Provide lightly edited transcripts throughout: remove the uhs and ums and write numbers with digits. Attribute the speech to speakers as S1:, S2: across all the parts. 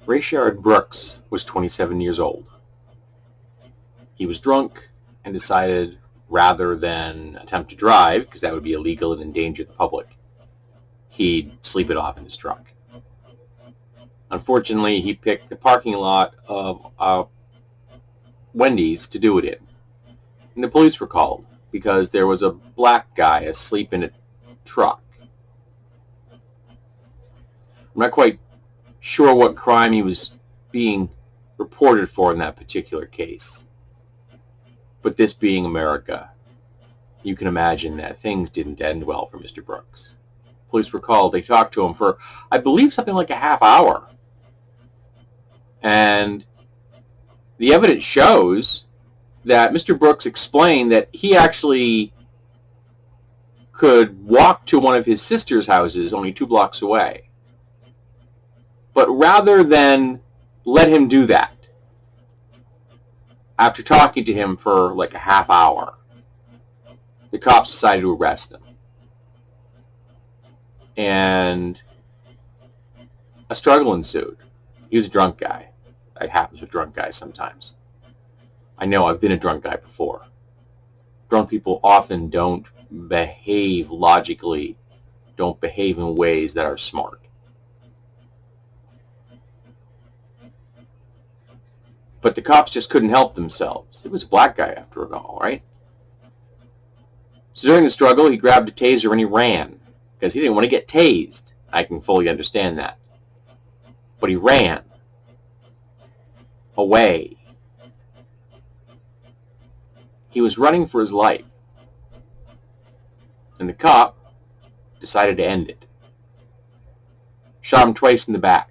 S1: Rayshard Brooks was 27 years old. He was drunk and decided, rather than attempt to drive, because that would be illegal and endanger the public, he'd sleep it off in his truck. Unfortunately, he picked the parking lot of Wendy's to do it in. And the police were called because there was a black guy asleep in a truck. I'm not quite sure what crime he was being reported for in that particular case. But this being America, you can imagine that things didn't end well for Mr. Brooks. Police were called. They talked to him for, I believe, something like a half hour. And the evidence shows that Mr. Brooks explained that he actually could walk to one of his sister's houses only 2 blocks away. But rather than let him do that, after talking to him for like a half hour, the cops decided to arrest him. And a struggle ensued. He was a drunk guy. That happens with drunk guys sometimes. I know, I've been a drunk guy before. Drunk people often don't behave logically, don't behave in ways that are smart. But the cops just couldn't help themselves. It was a black guy after all, right? So during the struggle, he grabbed a taser and he ran because he didn't want to get tased. I can fully understand that. But he ran away. He was running for his life. And the cop decided to end it. Shot him twice in the back.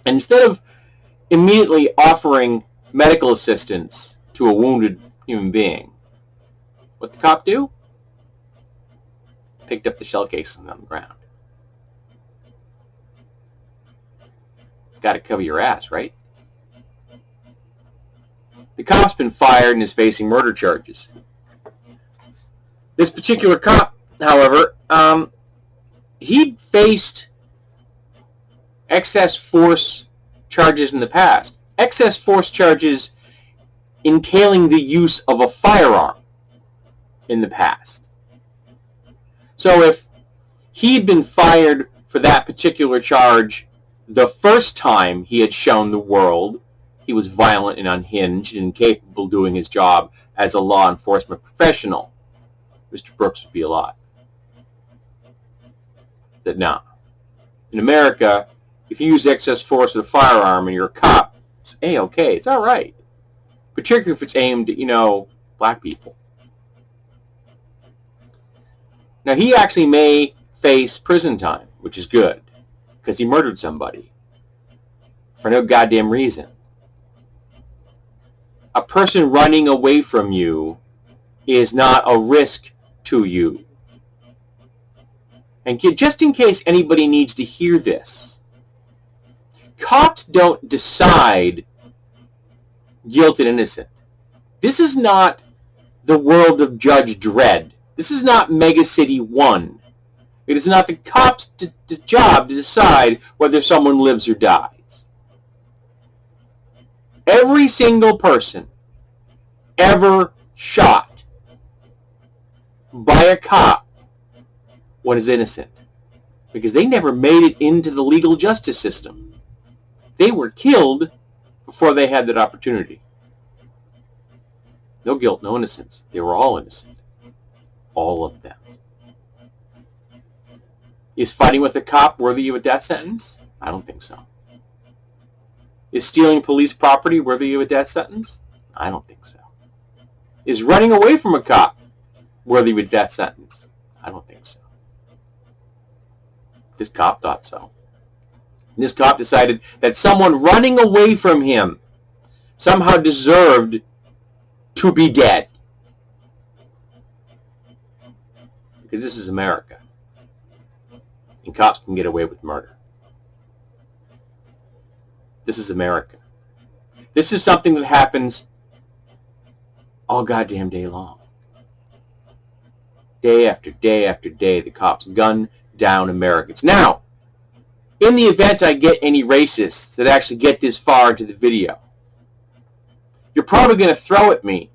S1: And instead of immediately offering medical assistance to a wounded human being, what the cop do? Picked up the shell casings on the ground. Got to cover your ass, right? The cop's been fired and is facing murder charges. This particular cop, however, he faced excess force charges in the past. Excess force charges entailing the use of a firearm in the past. So if he'd been fired for that particular charge the first time he had shown the world he was violent and unhinged and incapable of doing his job as a law enforcement professional, Mr. Brooks would be alive. That nah. In America, if you use excess force with a firearm and you're a cop, it's A-okay, it's all right. Particularly if it's aimed at, black people. Now, he actually may face prison time, which is good, because he murdered somebody for no goddamn reason. A person running away from you is not a risk to you. And just in case anybody needs to hear this, cops don't decide guilt and innocent. This is not the world of Judge Dredd. This is not Mega City 1. It is not the cop's job to decide whether someone lives or dies. Every single person ever shot by a cop was innocent because they never made it into the legal justice system. They were killed before they had that opportunity. No guilt, no innocence. They were all innocent. All of them. Is fighting with a cop worthy of a death sentence? I don't think so. Is stealing police property worthy of a death sentence? I don't think so. Is running away from a cop worthy of a death sentence? I don't think so. This cop thought so. And this cop decided that someone running away from him somehow deserved to be dead. Because this is America. And cops can get away with murder. This is America. This is something that happens all goddamn day long. Day after day after day, the cops gun down Americans. Now, in the event I get any racists that actually get this far into the video, you're probably going to throw at me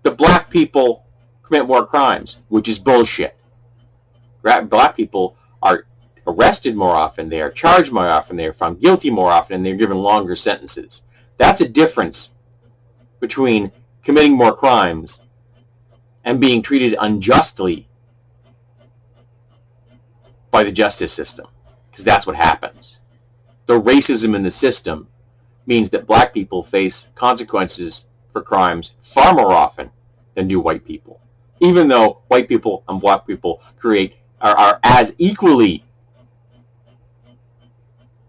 S1: the black people commit more crimes, which is bullshit. Black people are arrested more often, they are charged more often, they are found guilty more often, and they're given longer sentences. That's a difference between committing more crimes and being treated unjustly by the justice system, because that's what happens. The racism in the system means that black people face consequences for crimes far more often than do white people, even though white people and black people are as equally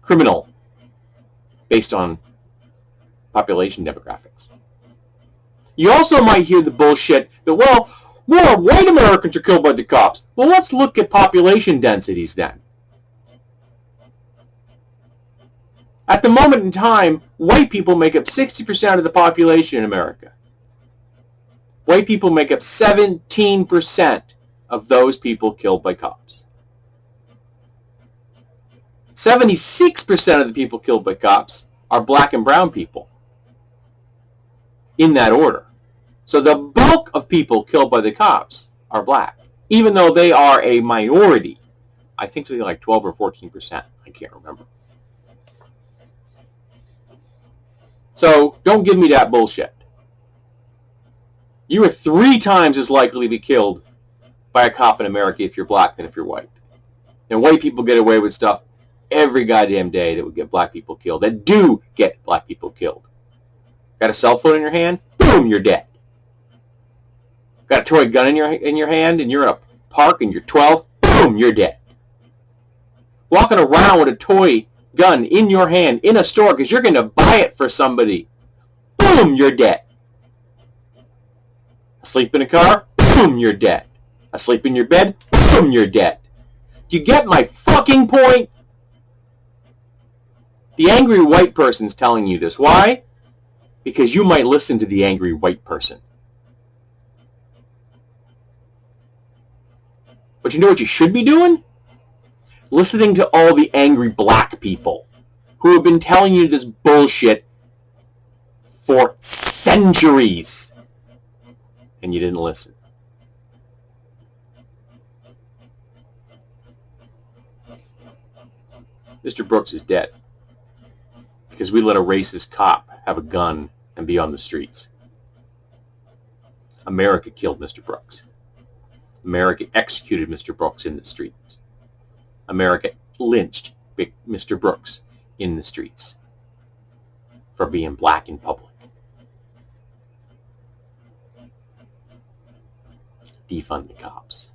S1: criminal based on population demographics. You also might hear the bullshit that, well, more white Americans are killed by the cops. Well, let's look at population densities then. At the moment in time, white people make up 60% of the population in America. White people make up 17% of those people killed by cops. 76% of the people killed by cops are black and brown people, in that order. So the bulk of people killed by the cops are black, even though they are a minority. I think something like 12 or 14%. I can't remember. So don't give me that bullshit. You are 3 times as likely to be killed by a cop in America if you're black than if you're white. And white people get away with stuff every goddamn day that would get black people killed, that do get black people killed. Got a cell phone in your hand? Boom, you're dead. Got a toy gun in your hand and you're in a park and you're 12? Boom, you're dead. Walking around with a toy gun in your hand in a store because you're going to buy it for somebody. Boom, you're dead. Asleep in a car? Boom, you're dead. Asleep in your bed? Boom, you're dead. Do you get my fucking point? The angry white person's telling you this. Why? Because you might listen to the angry white person. But you know what you should be doing? Listening to all the angry black people who have been telling you this bullshit for centuries. And you didn't listen. Mr. Brooks is dead because we let a racist cop have a gun and be on the streets. America killed Mr. Brooks. America executed Mr. Brooks in the streets. America lynched Mr. Brooks in the streets for being black in public. Defund the cops.